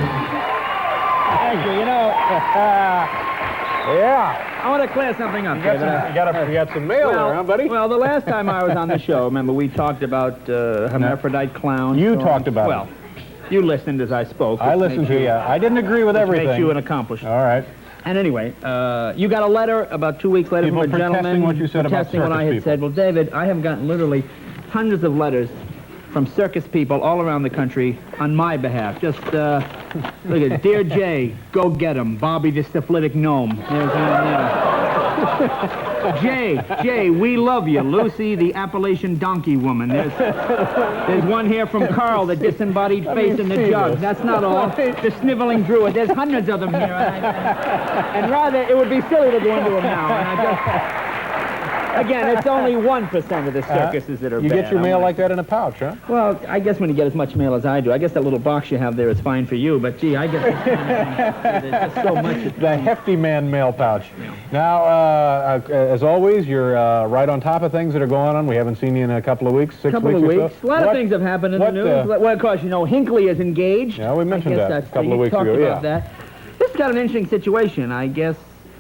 Actually, you know... Yeah. I want to clear something up. You got some mail there, huh, buddy? Well, the last time I was on the show, remember, we talked about hermaphrodite clowns. You talked about Well, you listened as I spoke. I listened to you, yeah. I didn't agree with everything. Makes you an accomplishment. All right. And anyway, you got a letter about 2 weeks later People from a gentleman protesting what you said about protesting what I had circus said. Well, David, I have gotten literally hundreds of letters from circus people all around the country on my behalf. Just, look at Dear Jay, go get him. Bobby the syphilitic gnome. There's Jay, we love you. Lucy, the Appalachian donkey woman. There's one here from Carl, the disembodied face in the jug. That's not all. The sniveling druid. There's hundreds of them here. And rather, it would be silly to go into them now. And I just... Again, it's only 1% of the circuses that are You bad. get your mail like that in a pouch, huh? Well, I guess when you get as much mail as I do, I guess that little box you have there is fine for you, but gee, I get there's just so much. The hefty man mail pouch. Yeah. Now, as always, you're right on top of things that are going on. We haven't seen you in a couple of weeks, 6 weeks or so. A lot of things have happened in the news. Well, of course, you know, Hinckley is engaged. Yeah, we mentioned that a couple of weeks ago. Talked about that. This has got an interesting situation. I guess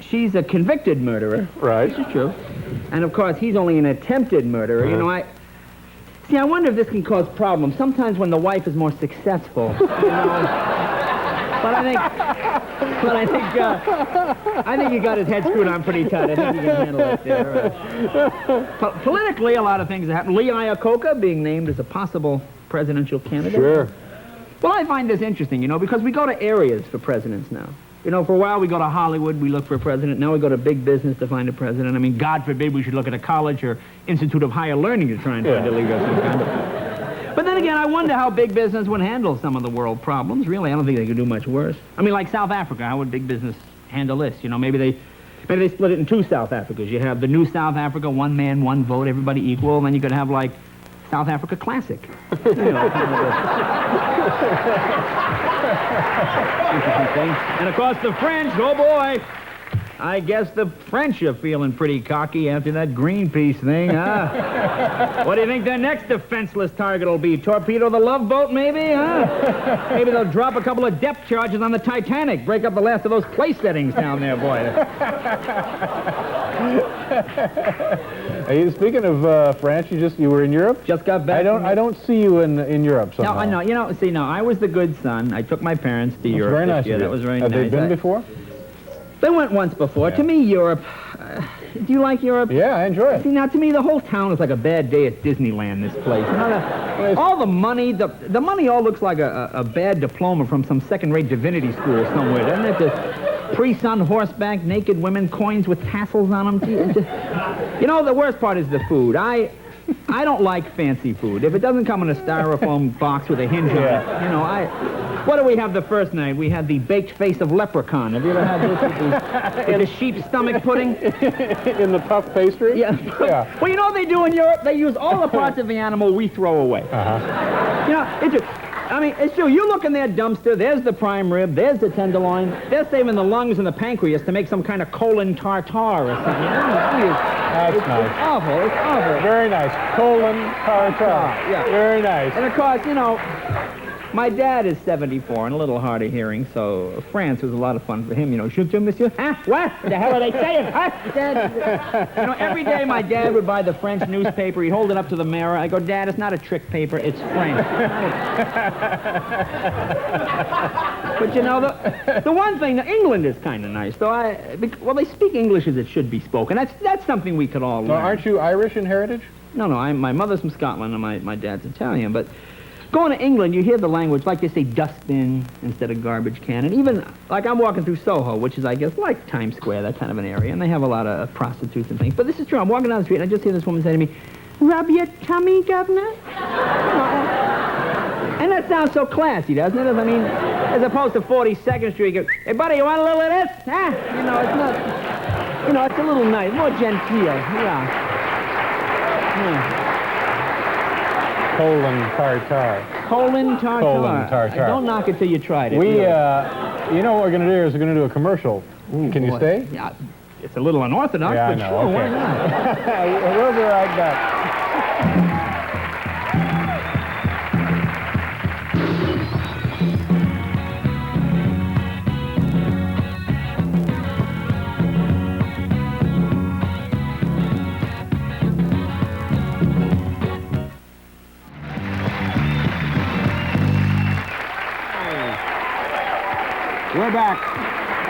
she's a convicted murderer. Right. This is true. And, of course, he's only an attempted murderer. You know, I wonder if this can cause problems. Sometimes when the wife is more successful, you know. But I think he got his head screwed on pretty tight. I think he can handle it there. Politically, a lot of things have happened. Lee Iacocca being named as a possible presidential candidate. Sure. Well, I find this interesting, you know, because we go to areas for presidents now. You know, for a while we go to Hollywood, we look for a president. Now we go to big business to find a president. I mean, God forbid we should look at a college or Institute of Higher Learning to try and find a leader of some kind. But then again, I wonder how big business would handle some of the world problems. Really, I don't think they could do much worse. I mean, like South Africa, how would big business handle this? You know, maybe they split it in two South Africas. You have the new South Africa, one man, one vote, everybody equal, and then you could have, like, South Africa Classic. You know, and of course the French, oh boy, I guess the French are feeling pretty cocky after that Greenpeace thing, huh? What do you think their next defenseless target will be? Torpedo the Love Boat, maybe, huh? Maybe they'll drop a couple of depth charges on the Titanic, break up the last of those place settings down there, boy. Hey, speaking of France, you were in Europe? Just got back. I don't see you in Europe somehow. No, I know. You know, see, no, I was the good son. I took my parents to Europe. Very nice. Yeah, that was very nice. Have they been before? They went once before. Yeah. To me, Europe. Do you like Europe? Yeah, I enjoy it. See, now to me, the whole town is like a bad day at Disneyland. This place. You know, all the money, the money all looks like a bad diploma from some second-rate divinity school somewhere, doesn't it? The priests on horseback, naked women, coins with tassels on them. You know, the worst part is the food. I don't like fancy food. If it doesn't come in a styrofoam box with a hinge on it, you know, what do we have the first night? We had the baked face of leprechaun. Have you ever had this with the sheep stomach pudding? In the puff pastry? Yeah. Yeah. Well, you know what they do in Europe? They use all the parts of the animal we throw away. Uh-huh. You know, it's true. You look in their dumpster, there's the prime rib, there's the tenderloin. They're saving the lungs and the pancreas to make some kind of colon tartare or something. That's nice. It's awful. It's awful. Very nice. Colon tartare. Yeah. Very nice. And of course, you know, my dad is 74 and a little hard of hearing, so France was a lot of fun for him. You know, je monsieur? Huh? What? The hell are they saying? Huh? Dad? You know, every day my dad would buy the French newspaper. He'd hold it up to the mirror. I go, Dad, it's not a trick paper. It's French. But you know, the one thing, England is kind of nice. Though well, they speak English as it should be spoken. That's something we could all learn. Well, aren't you Irish in heritage? No, my mother's from Scotland and my dad's Italian, but going to England, you hear the language, like they say dustbin instead of garbage can. And even, like I'm walking through Soho, which is, I guess, like Times Square, that kind of an area, and they have a lot of prostitutes and things. But this is true. I'm walking down the street, and I just hear this woman say to me, "Rub your tummy, governor?" And that sounds so classy, doesn't it? I mean, as opposed to 42nd Street, you go, "Hey, buddy, you want a little of this?" Huh? You know, it's not, you know, it's a little nice, more genteel, yeah. Colon tartare. Colon tartare. Colon tartare. Don't knock it till you tried it. You know what we're going to do is we're going to do a commercial. Ooh, Can you stay? Yeah, it's a little unorthodox, yeah, but I know. sure, Okay. why not? We'll be right back. We're back.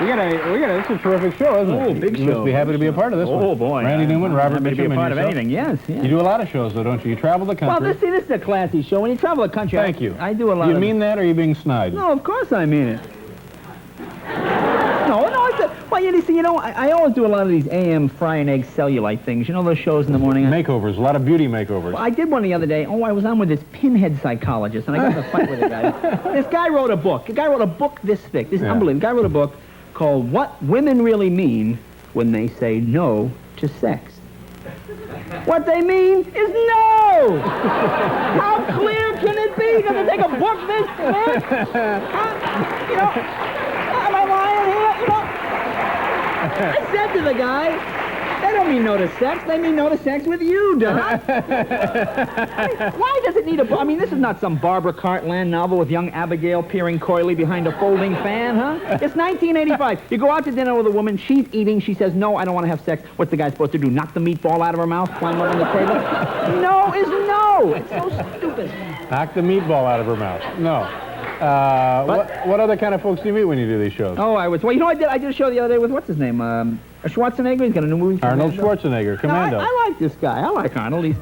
This is a terrific show, isn't it? Oh, big You show. must be happy to be a part of this one. Oh, boy. Randy Newman, Robert happy to be Mitchum, a part of and yourself. anything, yes. You do a lot of shows, though, don't you? You travel the country. Well, this is a classy show. When you travel the country, Thank you. I do a lot Do you of... mean that, or are you being snide? No, of course I mean it. No, well, you see, I always do a lot of these AM fry and egg cellulite things. You know those shows in the morning? Makeovers, a lot of beauty makeovers. Well, I did one the other day. Oh, I was on with this pinhead psychologist, and I got in a fight with a guy. This guy wrote a book. The guy wrote a book this thick. This is unbelievable. The guy wrote a book called What Women Really Mean When They Say No to Sex. What they mean is no! How clear can it be? Does it take a book this thick? Am I lying here? I said to the guy, they don't mean no to sex, they mean no to sex with you, Doc. Why does it need a book? I mean, this is not some Barbara Cartland novel with young Abigail peering coyly behind a folding fan, huh? It's 1985. You go out to dinner with a woman, she's eating, she says, no, I don't want to have sex. What's the guy supposed to do? Knock the meatball out of her mouth, climb up on the table? No is no. It's so stupid. Knock the meatball out of her mouth. No. What other kind of folks do you meet when you do these shows? Oh, I did a show the other day with, what's his name? Schwarzenegger. He's got a new movie. Arnold Schwarzenegger, Commando. No, I like this guy. I like Arnold.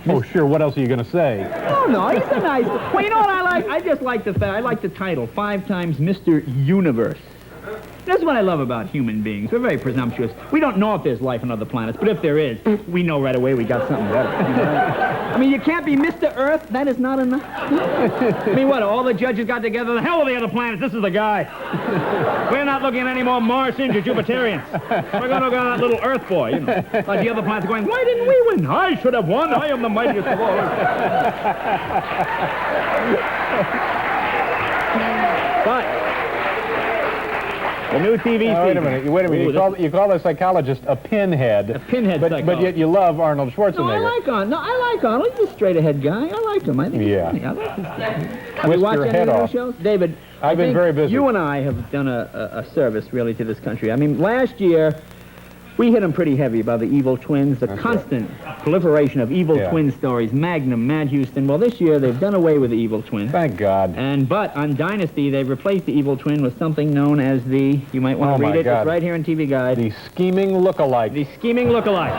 Oh, sure. What else are you going to say? No, he's a nice guy. Well, you know what I like? I just like I like the title, 5 times Mr. Universe. That's what I love about human beings. We're very presumptuous. We don't know if there's life on other planets, but if there is, we know right away we got something better. I mean, you can't be Mr. Earth. That is not enough. I mean, what, all the judges got together? The hell with the other planets. This is the guy. We're not looking at any more Martians or Jupiterians. We're going to go at that little Earth boy, Like the other planets going, why didn't we win? I should have won. I am the mightiest of all. But... the new TV Wait a minute. Ooh, you call the psychologist a pinhead. A pinhead psychologist. But yet you love Arnold Schwarzenegger. No, I like Arnold. He's a straight-ahead guy. I like him. I think he's funny. I like this guy. Have you watched any of the new shows? David, I've been very busy. You and I have done a service, really, to this country. I mean, last year, we hit them pretty heavy about the evil twins, the constant proliferation of evil twin stories, Magnum, Mad Houston. Well, this year, they've done away with the evil twin. Thank God. But on Dynasty, they've replaced the evil twin with something known as you might want to read it. God. It's right here in TV Guide. The scheming look-alike. The scheming look-alike.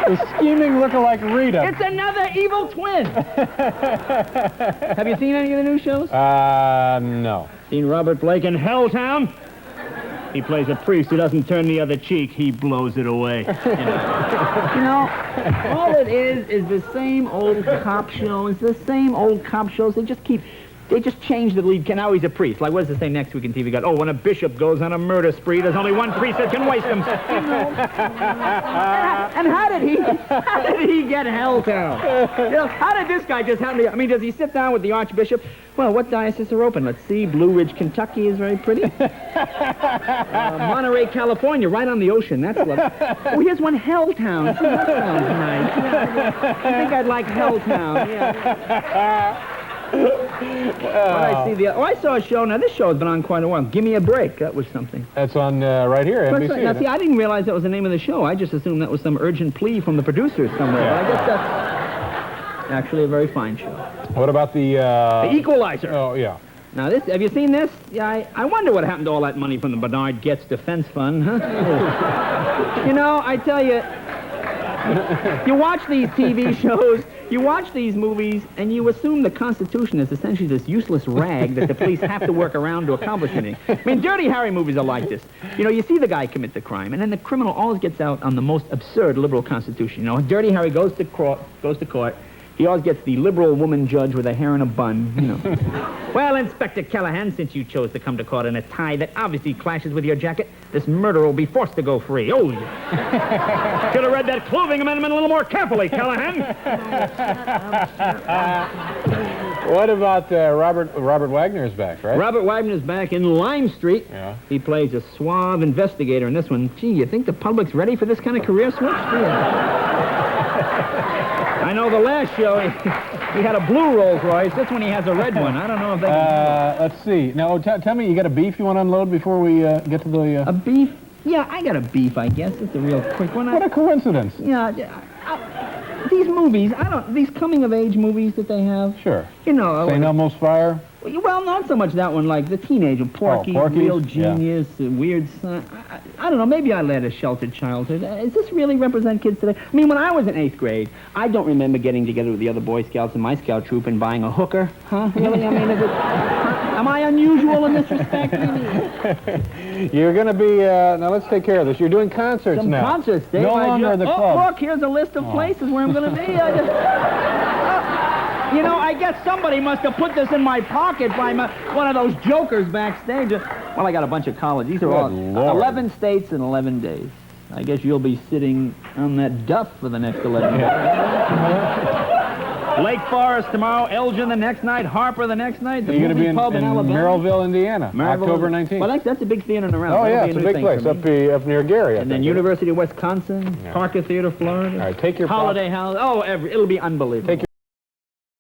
The scheming look-alike Rita. It's another evil twin. Have you seen any of the new shows? No. Seen Robert Blake in Helltown? He plays a priest who doesn't turn the other cheek. He blows it away. All it is the same old cop show. It's the same old cop shows. They just change the lead. Now he's a priest. Like, what does it say next week in TV Guide? Oh, when a bishop goes on a murder spree, there's only one priest that can waste him. And how did he get Helltown? How did this guy just happen to... I mean, does he sit down with the archbishop? Well, what diocese are open? Let's see. Blue Ridge, Kentucky is very pretty. Monterey, California, right on the ocean. That's lovely. Oh, here's one, Helltown. See, that sounds nice. I think I'd like Helltown. Yeah. I saw a show. Now, this show has been on quite a while. Give Me a Break. That was something. That's on right here, NBC. Now, see, I didn't realize that was the name of the show. I just assumed that was some urgent plea from the producers somewhere. Yeah. But I guess that's actually a very fine show. What about the Equalizer. Oh, yeah. Now, have you seen this? Yeah, I wonder what happened to all that money from the Bernard Getz Defense Fund, huh? I tell you, you watch these TV shows, you watch these movies, and you assume the Constitution is essentially this useless rag that the police have to work around to accomplish anything. I mean, Dirty Harry movies are like this. You see the guy commit the crime, and then the criminal always gets out on the most absurd liberal Constitution. Dirty Harry goes to court. He always gets the liberal woman judge with a hair in a bun, Well, Inspector Callahan, since you chose to come to court in a tie that obviously clashes with your jacket, this murderer will be forced to go free. Oh, you should have read that clothing amendment a little more carefully, Callahan. What about Robert Wagner's back, right? Robert Wagner's back in Lime Street. Yeah. He plays a suave investigator in this one. Gee, you think the public's ready for this kind of career switch? I know the last show, he had a blue Rolls Royce. This one he has a red one. I don't know if they can... let's see. Now, tell me, you got a beef you want to unload before we get to the... A beef? Yeah, I got a beef, I guess. It's a real quick one. What a coincidence. Yeah. these movies, these coming-of-age movies that they have. Sure. You know. St. Elmo's Fire? Well, not so much that one, like the teenager, Porky, Porky's? Real Genius, Weird Son. I don't know, maybe I led a sheltered childhood. Does this really represent kids today? I mean, when I was in 8th grade, I don't remember getting together with the other Boy Scouts in my scout troop and buying a hooker. Huh? Really? I mean, am I unusual in this respect? You're going to be, now let's take care of this. You're doing concerts Some now. concerts, Dave. No longer the club. Look, here's a list of places where I'm going to be. You know, I guess somebody must have put this in my pocket by one of those jokers backstage. Well, I got a bunch of college. These are all 11 states in 11 days. I guess you'll be sitting on that duff for the next 11 days. Lake Forest tomorrow, Elgin the next night, Harper the next night. You're going to be in Merrillville, Indiana, October 19th. Well, that's a big theater in the round. Oh, yeah, it's a big place up near Gary. And then University of Wisconsin, Parker Theater, Florida. All right, take your Holiday House. Oh, it'll be unbelievable.